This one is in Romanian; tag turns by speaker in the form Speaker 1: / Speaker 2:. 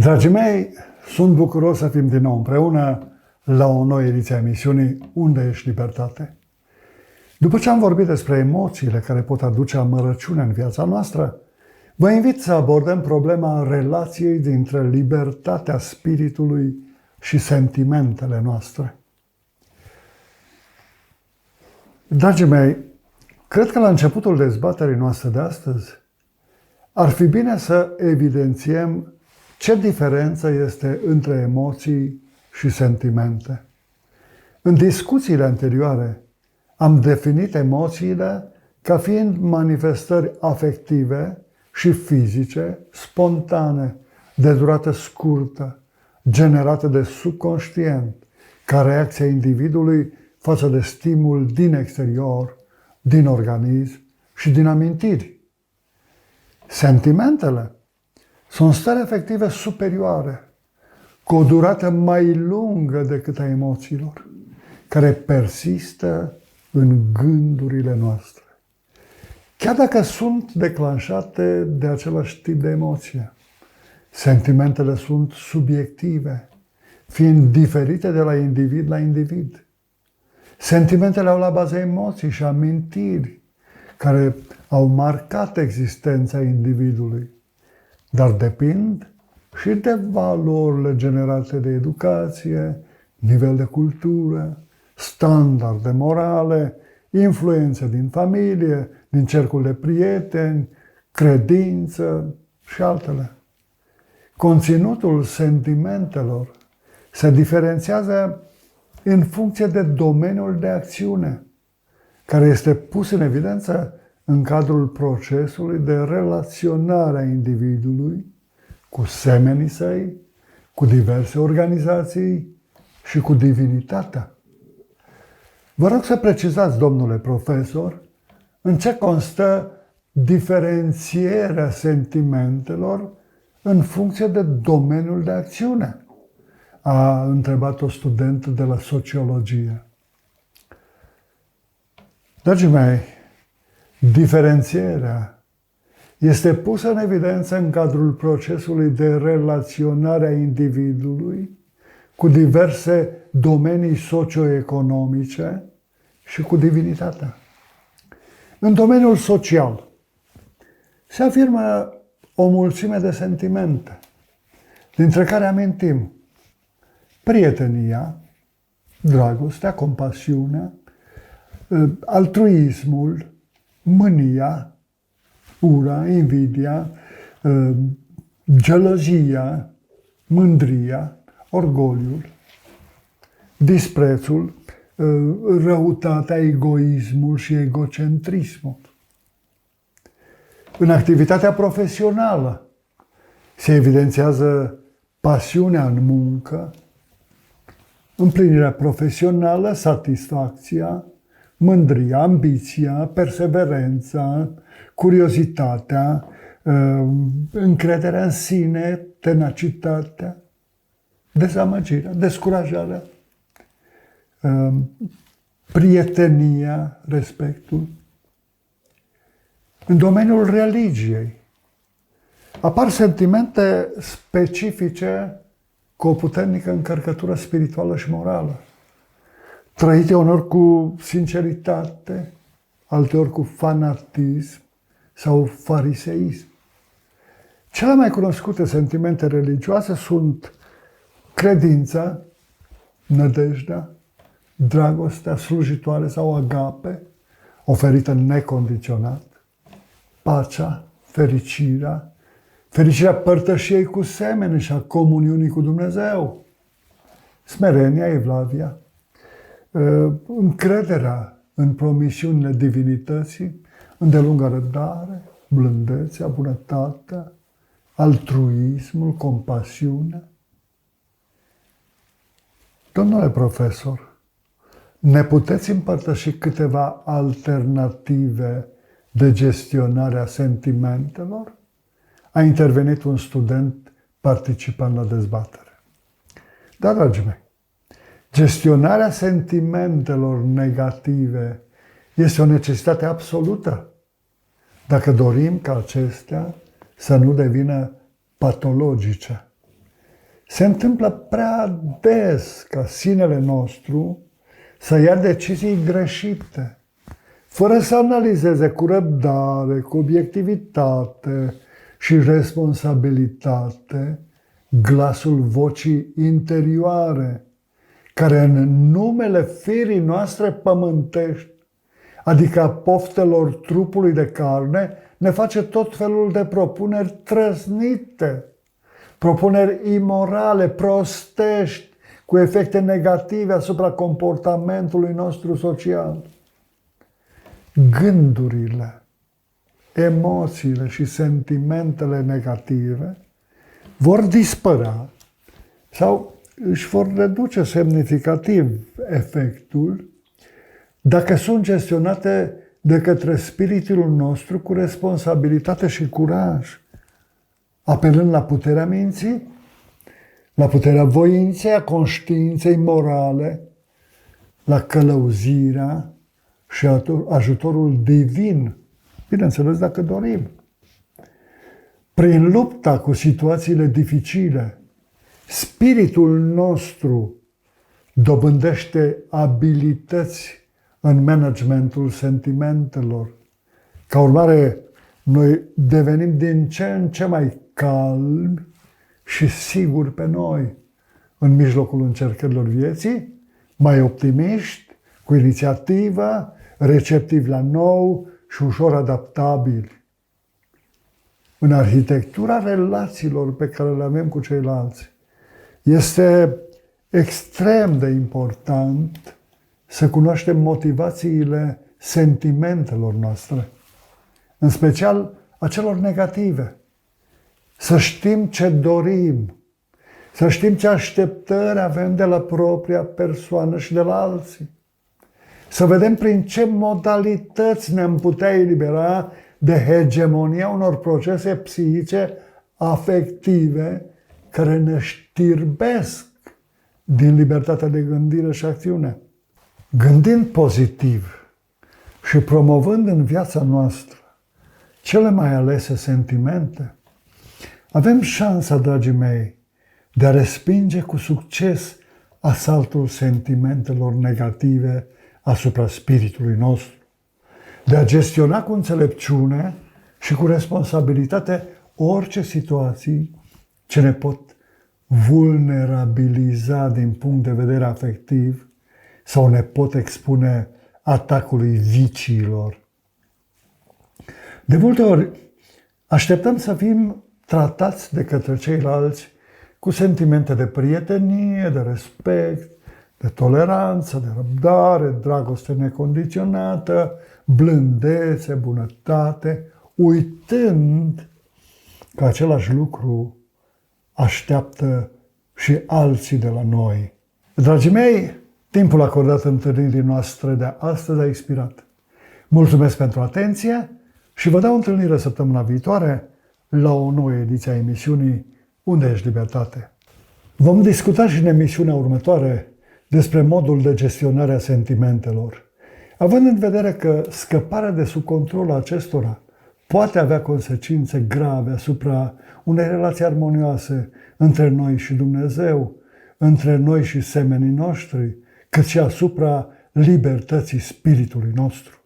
Speaker 1: Dragii mei, sunt bucuros să fim din nou împreună la o nouă ediție a emisiunii Unde ești libertate? După ce am vorbit despre emoțiile care pot aduce amărăciune în viața noastră, vă invit să abordăm problema relației dintre libertatea spiritului și sentimentele noastre. Dragii mei, cred că la începutul dezbaterii noastre de astăzi ar fi bine să evidențiem ce diferență este între emoții și sentimente. În discuțiile anterioare am definit emoțiile ca fiind manifestări afective și fizice, spontane, de durată scurtă, generate de subconștient, ca reacția individului față de stimul din exterior, din organism și din amintiri. Sentimentele sunt stări afective superioare, cu o durată mai lungă decât a emoțiilor, care persistă în gândurile noastre. Chiar dacă sunt declanșate de același tip de emoție, sentimentele sunt subiective, fiind diferite de la individ la individ. Sentimentele au la bază emoții și amintiri care au marcat existența individului, dar depind și de valorile generate de educație, nivel de cultură, standarde morale, influențe din familie, din cercul de prieteni, credință și altele. Conținutul sentimentelor se diferențiază în funcție de domeniul de acțiune, care este pus în evidență în cadrul procesului de relaționare a individului cu semenii săi, cu diverse organizații și cu divinitatea. Vă rog să precizați, domnule profesor, în ce constă diferențierea sentimentelor în funcție de domeniul de acțiune, a întrebat o studentă de la sociologie. Dragii mei, diferențierea este pusă în evidență în cadrul procesului de relaționare a individului cu diverse domenii socioeconomice și cu divinitatea. În domeniul social se afirmă o mulțime de sentimente, dintre care amintim prietenia, dragostea, compasiunea, altruismul, mânia, ura, invidia, gelozia, mândria, orgoliul, disprețul, răutatea, egoismul și egocentrismul. În activitatea profesională se evidențiază pasiunea în muncă, împlinirea profesională, satisfacția, mândria, ambiția, perseverența, curiozitatea, încrederea în sine, tenacitatea, dezamăgirea, descurajarea, prietenia, respectul. În domeniul religiei apar sentimente specifice cu o puternică încărcătură spirituală și morală, trăite uneori cu sinceritate, alteori cu fanatism sau fariseism. Cele mai cunoscute sentimente religioase sunt credința, nădejdea, dragostea slujitoare sau agape, oferită necondiționat, pacea, fericirea părtășiei cu semenii și a comuniunii cu Dumnezeu, smerenia, evlavia, încrederea în promisiunile divinității, îndelungă răbdare, blândețea, bunătatea, altruismul, compasiunea. Domnule profesor, ne puteți împărtăși câteva alternative de gestionare a sentimentelor? A intervenit un student participant la dezbatere. Da, dragii mei, gestionarea sentimentelor negative este o necesitate absolută dacă dorim ca acestea să nu devină patologice. Se întâmplă prea des ca sinele nostru să ia decizii greșite, fără să analizeze cu răbdare, cu obiectivitate și responsabilitate glasul vocii interioare, care în numele firii noastre pământești, adică a poftelor trupului de carne, ne face tot felul de propuneri trăznite, propuneri imorale, prostești, cu efecte negative asupra comportamentului nostru social. Gândurile, emoțiile și sentimentele negative vor dispărea sau își vor reduce semnificativ efectul dacă sunt gestionate de către spiritul nostru cu responsabilitate și curaj, apelând la puterea minții, la puterea voinței, a conștiinței morale, la călăuzirea și ajutorul divin, bineînțeles dacă dorim. Prin lupta cu situațiile dificile, spiritul nostru dobândește abilități în managementul sentimentelor. Ca urmare, noi devenim din ce în ce mai calmi și siguri pe noi în mijlocul încercărilor vieții, mai optimiști, cu inițiativă, receptivi la nou și ușor adaptabili. În arhitectura relațiilor pe care le avem cu ceilalți, este extrem de important să cunoaștem motivațiile sentimentelor noastre, în special a celor negative. Să știm ce dorim, să știm ce așteptări avem de la propria persoană și de la alții. Să vedem prin ce modalități ne-am putea elibera de hegemonia unor procese psihice afective care ne știrbesc din libertatea de gândire și acțiune. Gândind pozitiv și promovând în viața noastră cele mai alese sentimente, avem șansa, dragii mei, de a respinge cu succes asaltul sentimentelor negative asupra spiritului nostru, de a gestiona cu înțelepciune și cu responsabilitate orice situații ce ne pot vulnerabiliza din punct de vedere afectiv sau ne pot expune atacului viciilor. De multe ori așteptăm să fim tratați de către ceilalți cu sentimente de prietenie, de respect, de toleranță, de răbdare, dragoste necondiționată, blândețe, bunătate, uitând că același lucru așteaptă și alții de la noi. Dragii mei, timpul acordat întâlnirii noastre de astăzi a expirat. Mulțumesc pentru atenție și vă dau întâlnire săptămâna viitoare la o nouă ediție a emisiunii Unde ești libertate? Vom discuta și în emisiunea următoare despre modul de gestionare a sentimentelor, având în vedere că scăparea de sub controlul acestora poate avea consecințe grave asupra unei relații armonioase între noi și Dumnezeu, între noi și semenii noștri, cât și asupra libertății spiritului nostru.